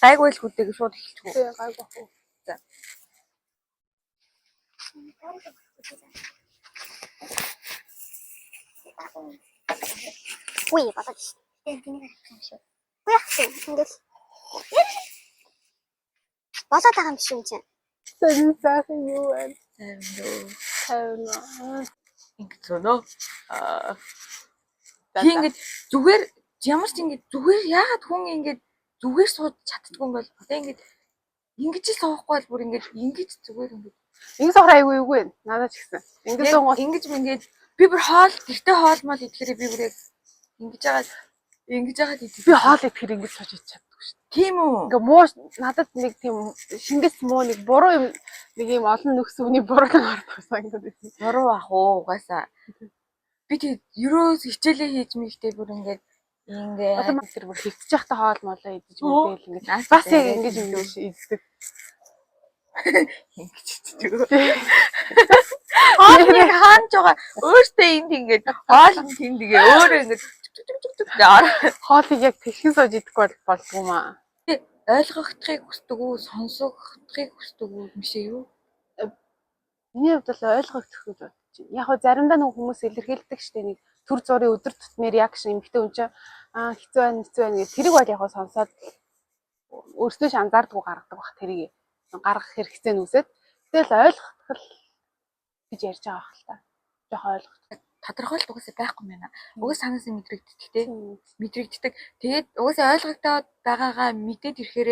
Гайгүй л хүлээг шууд эхэлчихв. Тий, гайгүй хөө. За. Ui, бодож шүү. Тэгээд тэнийг харах юм шүү. Үгүй яах вэ? Ингээл болоод байгаа юм биш юм чинь. Сайн сайхан юу вэ? Тавина. Ингээд зөнөө. Ингээд зүгээр ямар ч ингээд зүгээр яагаад хүн ингээд зүгээр сууж чаддгүй юм бол одоо ингээд ингэж л суухгүй бол бүр ингээд ингэж зүгээр ингээд Ингэ сохор айгүй юу вэ? Надад ч гэсэн. Ингэ сунгуул ингэж ингээд би бүр хоол тэртээ хоол мал идэхээр би бүр ингэж яагаад идэх. би хоол идэхээр ингэ сууж чаддаггүй шүү. Тийм үү? Ингээ муу надад нэг тийм шингэс муу нэг буруу юм нэг юм олон нөхс үний буруу гарчихсан ингээд. Буруу ах уу угаасаа. Би тэг ерөөс хичээлээ хийж мэйхтэй бүр ингээд Одоо тэр бүр хөвчих байхдаа хоол молоо идэж мэдэл ингээд бас яг ингэж юм биш иддэг. ингэж иддэг. Хоол нэг хаанж байгаа өөртөө энд ингээд хоол тэнд тэгээ өөрөө ингээд Хоолыг яг тэгхэн сууж идэхгүй болдгоо маа. ойлгохдохыг хүсдэг үү, сонсогдохыг хүсдэг үү юм шиг юу? Миний хувьд бол ойлгогдох гэж бодож байна. Яг хөө заримдаа нэг хүмүүс илэрхийлдэг штэ нэг төр зургийн өдөр тутмын реакшн эмхтэй хүн чинь хэцүү байна гэх тэрийг бол яг хөө сонсоод өөрсдөө ч анзаардгүй гаргадаг бах тэрийг гаргах хэрэгцээ нүсэд. Тэгэл ойлгох гэж ярьж байгаа хэл та. Жохоо ойлгох. Тодорхойлт угаасаа байхгүй юм байна. Угаас санаас нь мэдрэгддэг те. Мэдрэгддэг. Тэгээд угаасаа ойлгогдоод байгаагаа мэдээд ирэхээр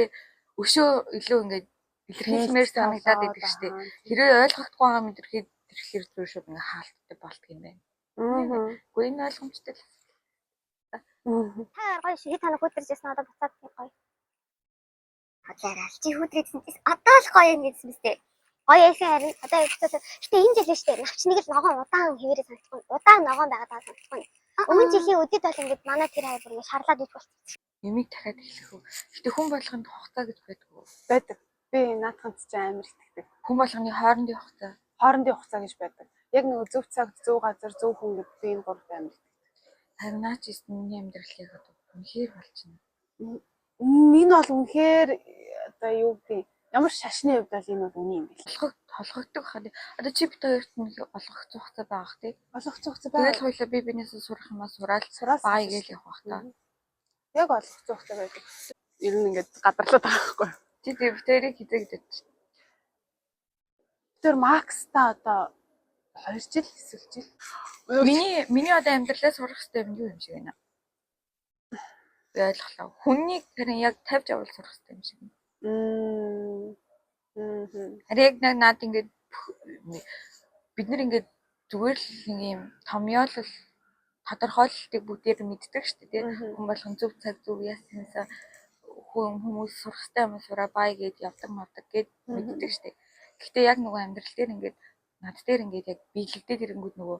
өшөө илүү ингээд илэрхийлмээр санагдаад байдаг штэ. Хэрвээ ойлгохдохгүй байгаа мэдрэхэд ирэхээр зүгээр шууд ингээд хаалттай болдго юм байна. Үгүй энэ ойлгомжтой л. Та гоё шүү. Та нар хөдөрж ясна одоо буцаад гоё. Хадлаарай. Чи хөдрөөдсөн чинь одоо л гоё юм гэсэн мэт. Гоё яасан харин одоо гэтээ энэ жил шүү дээ. Навч нэг л ногоон удаан хэвээрээ санагдсан. Удаан ногоон байгаа даа санагдсан. Өмнө жилийн өдөд бол ингээд манай тэр хайр бүр шарлаад иж болчихсон. Юмыг дахиад хэлэх үү. Гэтээ хүн болгонд хугацаа гэж байдаг уу? Байдаг. Би наадханд ч амар итгэдэг. Хүн болгоны хоорондын хугацаа. Хоорондын хугацаа гэж байдаг. Яг нэг зөв цаг, зөв газар, зөв хүн гэдэг би энэ гуравт амар итгэдэг. Харин наач миний амьдралыг одоо үнэхээр болчихно. Энэ бол үнэхээр одоо юу гэдэг ямар шашны хувьд бол энэ бол үний юм бэл. Толгогддог хаа. Одоо чи бит хоёрт нэг олгох хугацаа baах тий. Олох хугацаа байна. Тэгэл хоёлаа би бинээсээ сурах юмаа сураад баа игээл явах бах та. Яг олох хугацаа байдаг. Ер нь ингээд гадарлаад байгаа байхгүй. Чи тэрийг хизээ гэж. Тэр макс та одоо 2 жил эсвэл жил. Миний одоо амьдралаа сурах хэрэгтэй юм юу юм шиг байна. Би ойлголоо. Хүннийг харин яг тавьж авал сурах хэрэгтэй юм шиг байна. Яг наад ингээд бид нар ингээд зүгээр л нэг юм томьёолол тодорхойлолтыг бүгдээр мэддэг шүү дээ. Хүн болгон зөв цаг зөв яснасаа хүмүүс сурах хэрэгтэй юм сураа бай гэд явдаг мавдаг гэд мэддэг шүү дээ. Гэхдээ яг нөгөө амьдрал дээр ингээд над дээр ингээд яг биелэгдээд ирэнгүүт нөгөө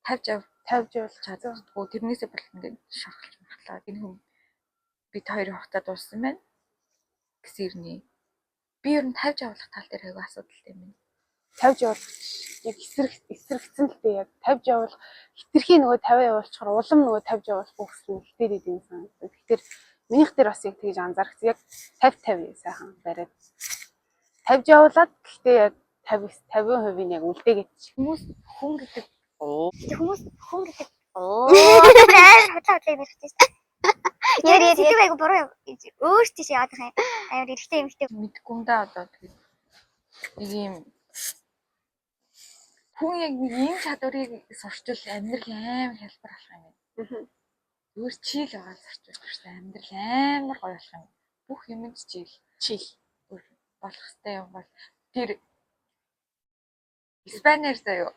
тавьж явуулж чаддаггүй. Тэрнээсээ бол ингээд шархалж махлаа. Энэ хүн бид хоёрын хугацаа дууссан байна гэсэн ирнэ. Би ер нь тавьж явуулах тал дээр аягүй асуудалтай юм байна. Тавьж явуулах яг эсрэгцэн л дээ яг тавьж явуулах хитрхи нөгөө тавиа явуулчихаар улам нөгөө тавьж явуулах гэсэн хэлтээр идэв санагдав. Тэгэхээр минийх дээр бас яг тэгж анзаарчихсан. Яг 50-50 сайхан бариад тавьж явуулаад гэхдээ яг 50% яг үлдээгээд хүмүүс хүн гэдэг Хүмүүс хүн гэдэг хадлаа ярьж байна. Яа тийм айгу буруу юм. Өөртөө яах юм. Аяар эрэхтэй юмхтэй мэдгүй юм да одоо тэгээд нэг юм хүн яг нэг ийм чадварыг сурчвал амьдрал амар хялбар болох юм байна. Зүгээр чийл байгаа сурчвал шүү дээ. Амьдрал амар гоё болох юм. Бүх юмд чийл болох хэвээр юм бол тэр Испаниар заяа.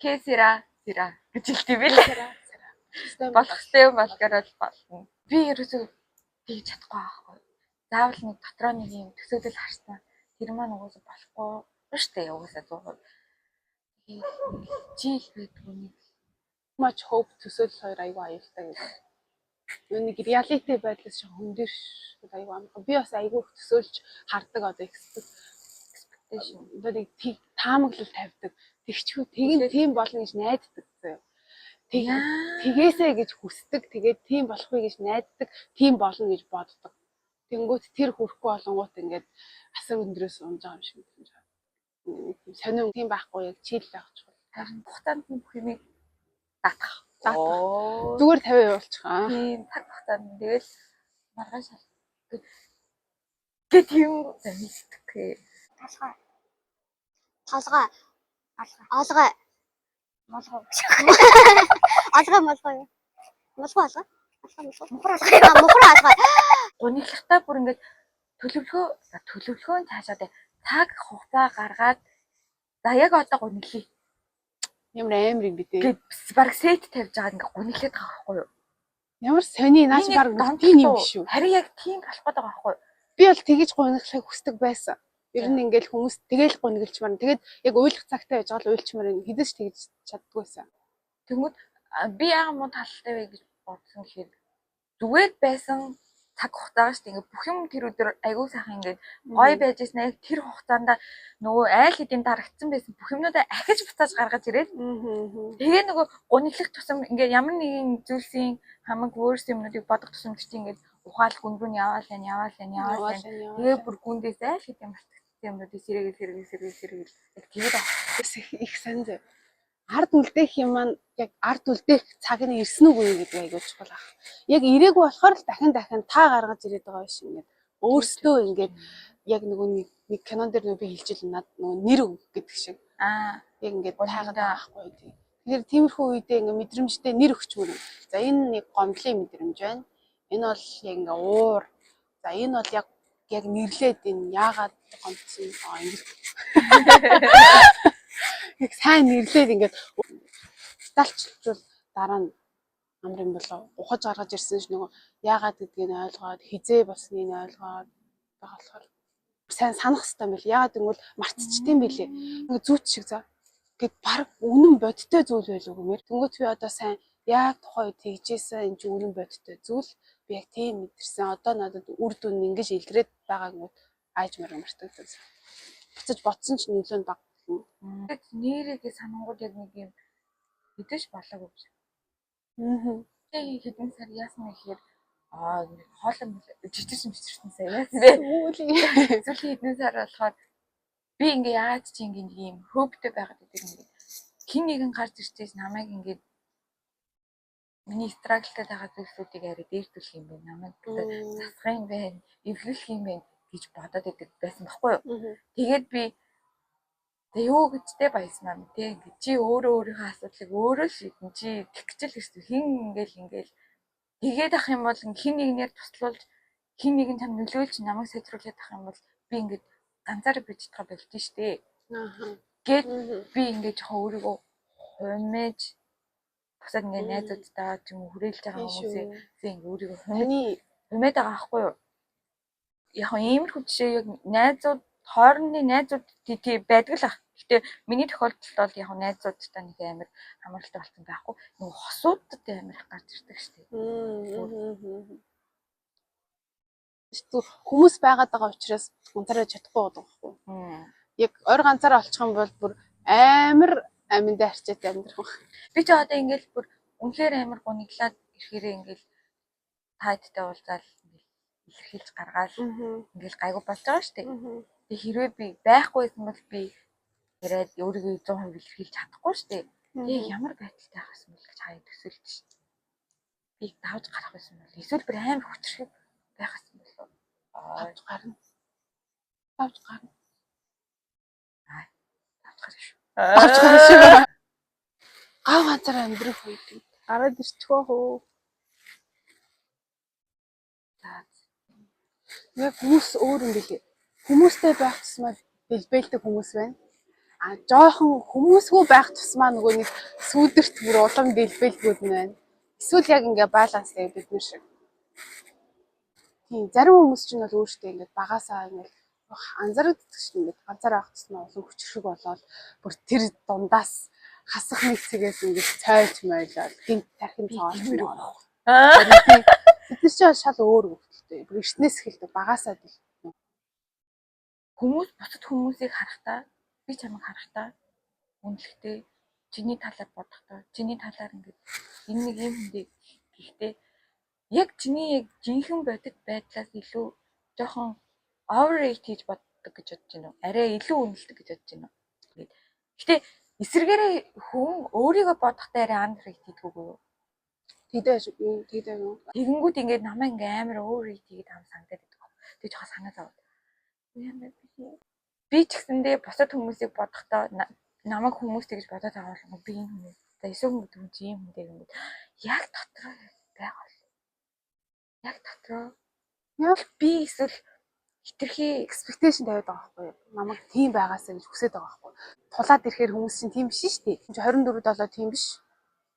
Кесера гэж хэлдэг би л. Болох хэвээр юм болгоод болно. Би ерөөсөө тэгж чадахгүй байхгүй. Заавал нэг дотроо нэг юм төсөөлөл харсан. Тэр маань угаасаа болохгүй шүү дээ. Угаасаа 100%. Жил байдгүй нэг much hope төсөөлөл хоёр аягүй аюултай гэдэг. Нэг reality байдлаас хөндөр аягүй амархан. Би бас аягүй төсөөлж хардаг одоо expectation. Одоо нэг таамаглал тавьдаг. Тэгчгүй тийм болно гэж найддаг заяа. Тэгээсэ гэж хүсдэг. Тэгээд тийм болохгүй гэж найддаг. Тийм болно гэж боддог. Тэнгүүт тэр хүрэхгүй болонгууд ингээд асар өндрөөс унж байгаа юм шиг мэдэрч байгаа. Сонин тийм байхгүй яг чийл байх чухал. Харин хугацаанд нь бүх юмыг даатгах. Зүгээр 50% болчих. Тийм цаг хугацаанд тэгэл маргааш гэх юм мэддэг. Толгой. Толгой. Олгой. Молгой. Олгой молгой. Молгой олгой. Мухар олгой. Гуниглахтаа бүр ингээд төлөвлөгөө цаашаа цаг хугацаа гаргаад за яг одоо гуниглая. Ямар амар юм бэ те. Гэт баг сет тавьж байгаа ингээд гуниглаад байгаа байхгүй юу? Ямар сони наач баг тийм юм биш үү? Харин яг тийм болох гээд байгаа байхгүй юу? Би бол тэгэж гуниглахыг хүсдэг байсан. Ер нь ингээл хүмүүс тэгэл гуниглчмаар. Тэгээд яг уйлах цагтай байж байгаа л уйлчмаар хэдэж тэгж чаддгүйсэн. Тэгмүүд би яг муу талтай вэ гэж бодсон гэхээр зүгээр байсан цаг хугацаа шүү дээ. Ингээ бүх юм тэр өдөр аягүй сайхан ингээ гоё байж ирсэн. Яг тэр хугацаанд нөгөө айл хэдийн дарагдсан байсан бүх юмнуудаа ахиж буцааж гаргаж ирээд тэгээ нөгөө гуниглах тусам ингээ ямар нэгэн зүйлсийн хамаг worst юмнуудыг бодох тусам чи ингээ ухаал гүн рүү яваалаа. Тэгээ бүр гүндээс айл хэдийн мартагдсан юмнуудыг сэргээл яг тэгээд их сайн зэ. Ард үлдээх юм маань яг ард үлдээх цаг нь ирсэн үгүй гэдэг айгуу чухал ах. Яг ирээгүй болохоор л дахин та гаргаж ирээд байгаа биш ингээд өөрсдөө ингээд яг нөгөө нэг кинон дээр нөгөө би хэлжил над нөгөө нэр өг гэдэг шиг. Яг ингээд таагаад байхгүй тийм. Тэгэхээр тиймэрхүү үедээ ингээд мэдрэмжтэй нэр өгчмөр. За энэ нэг гомдлын мэдрэмж байна. Энэ бол яг ингээд уур. За энэ бол яг нэрлээд энэ яагаад гомдсон ингээд яг сайн нэрлээд ингээд детальчлжуул дараа нь амар юм болоо ухаж гаргаж ирсэн ш нөгөө яагаад гэдгийг нь ойлгоод хизээ болсныг нь ойлгоод байгаа болохоор сайн санах хэрэгтэй юм бэл яагаад гэвэл мартчихдсан билээ ингээ зүүч шиг за гэд баг үнэн бодтой зүйл байлгүй гэмээр тэнгуут би одоо сайн яг тухайн үед тэгжсэн энэ ч үнэн бодтой зүйл би яг тийм мэдэрсэн одоо надад үр дүн ингэж илрээд байгааг нь айж мартагдсан буцаж ботсон ч нөлөө нь баг нэрээ санангууд яг нэг юм хэдэж болоогүй биш. Тэгээ хэдэн сар яасан гэхээр хоолой жижигсэн сая яасан бэ? Сүүлийн хэдэн сар болохоор би ингээ яаж ч ингээ нэг юм хөөгтэй байгаад байдаг ингээ хин нэгэн гарч ирчихээс намайг ингээ миний страглтай байгаа зүйлсүүдийг арай дээрдүүлэх юм байна. Намайг засах юм байна, эвлүүлэх юм байна гэж бодоод байдаг байсан байхгүй юу? Тэгээд би тэгээ юу гэжтэй баясмаа мэт ингээ чи өөрийнхөө асуудлыг өөрөө шийдэн чи тэгчл гэсэн хин ингээл тэгээд ах юм бол хин нэгнээр туслуулж хин нэгэн чам нөлөөлж намайг сайжруулах ах юм бол би ингээд ганцаараа бич чадах болдсон шүү дээ. Гэт би ингээд жоохон өөрийгөө хумээж бусад ингээд найзуудтайгаа ч юм уу хүрээлж байгаа хүмүүсээ ингээд өөрийгөө хумээд байгаа байхгүй юу? Яг иймэрхүү жишээ яг найзууд хоорондын найзууд тий байдаг л ах. Гэтэ миний тохиолдолд бол яг найзуудтай нэг амар хамааралтай болсон байхгүй. Нөгөө хосуудад амар их гарч ирдэг шүү дээ. Хүмүүс байгаад байгаа учраас ганцаараа чадахгүй байдаг байхгүй. Яг ойр ганцаараа олчих юм бол бүр амар аминдаа харчаад амьдрах байх. Би ч одоо ингээл бүр үнэхээр амар гуниглаад ирэхээрээ ингээл тайдтай уулзаал ингээл илэрхийлж гаргаал ингээл гайгүй болж байгаа шүү дээ. Тэг хэрвээ би байхгүйсэн бол би яриад өөрийгөө 100% илэрхийлж чадахгүй шүү дээ. Тэг ямар байдалтай байх юм бол гэж хаяа төсөөлж шүү дээ. Би давж гарах байсан бол эсвэл бүр амар хүчрэх байх юм болов. Давж гарна. Давж гарна. Давж гарна шүү. Давж гарна шүү. Гав ганцаараа амьдрах үед гараад ирчихвөө хөө. Яг хүмүүс өөр юм билээ. Хүмүүстэй байх тусмаа бэлбэлдэг хүмүүс байна. Жоохон хүмүүсгүй байх тусмаа нөгөө нэг сүүдэрт бүр улам бэлбэлгүүд нь байна. Эсвэл яг ингээ баланстай бид нар шиг. Тийм зарим хүмүүс чинь бол өөртөө ингээ багасаа ингээ анзаардаг шүү дээ. Ганцаараа байх тусмаа улам хүчрэх болоод бүр тэр дундаас хасах нэг цэгээс ингээ цайлж мойлоод гинт тархин цоолж мөрөө. Бид нар чинь шал өөр хөвгөлтэй. Бүр эртнээс эхэлдэг багасаа дил. Хүмүүс бусад хүмүүсийг харахтаа би чамайг харахтаа үнэлэхдээ чиний талаар бодохдоо чиний талаар ингээд энэ нэг юм хүндээ гэхдээ яг чиний яг жинхэнэ бодит байдлаас илүү жоохон overrate хийж боддог гэж бодож байна уу? Арай илүү үнэлдэг гэж бодож байна уу? Гэтэ эсэргээрээ хүн өөрийгөө бодохдоо арай underrate хийдэг үгүй юу? Тэгдэв юу? Тэгэнгүүт ингээд намайг ингээ амар overrate хийгээд ам санагдаад байдаг. Тэг жоохон санаа зовоод. Би ч гэсэндээ бусад хүмүүсийг бодохдоо намайг хүмүүс тэгж бодоод байгаа бол би энэ хүмүүс за эсвэл юм ийм хүн дээр юм. Яг дотроо байгаа. Яг дотроо. Яг би эсвэл хитрхи expectation тавиад байгаа байхгүй юу? Намайг тийм байгаасаа гэж хүсэж байгаа байхгүй юу? Тулаад ирэхээр хүмүүс чинь тийм биш шүү дээ. 24 долоо тийм биш.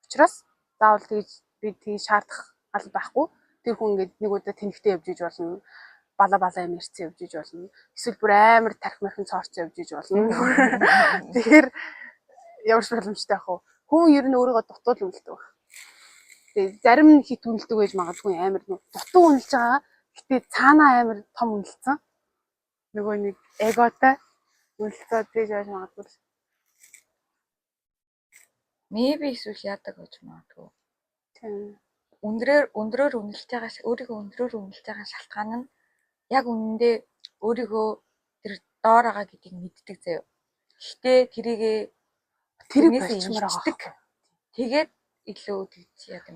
Учираас заавал тэгж би тийг шаардах аль байхгүй. Тэр хүн ингээд нэг удаа тэнхтэй явж иж болно. Бала юм ярьцсан явж иж болно. Эсвэл бүр амар тарих мархин цоорцсон явж иж болно. Тэгэхээр ямар ч боломжтой ах уу. Хүн ер нь өөрийгөө дутуул үнэлдэг баг. Тэгээ зарим нь хит үнэлдэг байж магадгүй амар дутуу үнэлж байгаа. Гэтэ цаанаа амар том үнэлсэн. Нөгөө нэг эготой үнэлцээ тэгж байж магадгүй. maybe эсвэл яадаг гэж магадгүй. Тийм. Өндрөөр үнэлж байгаа өөрийгөө өндрөөр үнэлж байгаа шалтгаан нь яг үнэндээ өөрийгөө тэр доор байгаа гэдгийг мэддэг заяа. Гэхдээ тэрийг болчмоор байгаа. Тэгээд илүү тэгж яа гэм.